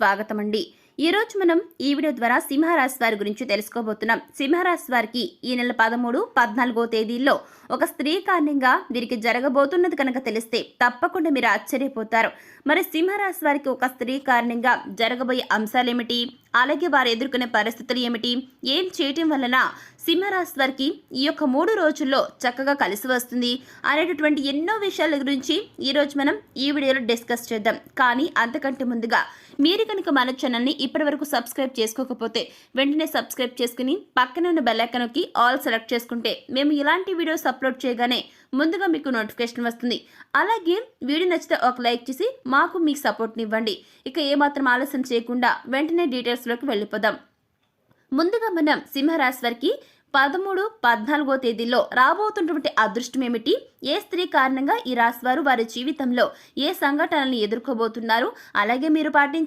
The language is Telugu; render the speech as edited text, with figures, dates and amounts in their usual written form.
స్వాగతమండి. ఈరోజు మనం ఈ వీడియో ద్వారా సింహరాశి వారి గురించి తెలుసుకోబోతున్నాం. సింహరాశి వారికి ఈ నెల 13, 14 తేదీల్లో ఒక స్త్రీ కారణంగా వీరికి జరగబోతున్నది కనుక తెలిస్తే తప్పకుండా మీరు ఆశ్చర్యపోతారు. మరి సింహరాశి వారికి ఒక స్త్రీ కారణంగా జరగబోయే అంశాలేమిటి, అలాగే వారు ఎదుర్కొనే పరిస్థితులు ఏమిటి, ఏం చేయటం వలన సింహరాశి వారికి ఈ యొక్క 3 రోజుల్లో చక్కగా కలిసి వస్తుంది అనేటటువంటి ఎన్నో విషయాల గురించి ఈరోజు మనం ఈ వీడియోలో డిస్కస్ చేద్దాం. కానీ అంతకంటే ముందుగా మీరు కనుక మన ఛానల్ని ఇప్పటివరకు సబ్స్క్రైబ్ చేసుకోకపోతే వెంటనే సబ్స్క్రైబ్ చేసుకుని పక్కన ఉన్న బెల్ ఐకాన్ నొక్కి ఆల్ సెలెక్ట్ చేసుకుంటే మేము ఇలాంటి వీడియోస్ అప్లోడ్ చేయగానే ముందుగా మీకు నోటిఫికేషన్ వస్తుంది. అలాగే వీడియో నచ్చితే ఒక లైక్ చేసి మాకు మీ సపోర్ట్ని ఇవ్వండి. ఇక ఏమాత్రం ఆలస్యం చేయకుండా వెంటనే డీటెయిల్స్లోకి వెళ్ళిపోదాం. ముందుగా మనం సింహరాశి వారికి 13, 14 తేదీల్లో రాబోతున్నటువంటి అదృష్టం ఏమిటి, ఏ స్త్రీ కారణంగా ఈ రాశి వారు వారి జీవితంలో ఏ సంఘటనల్ని ఎదుర్కోబోతున్నారు, అలాగే మీరు పాటించే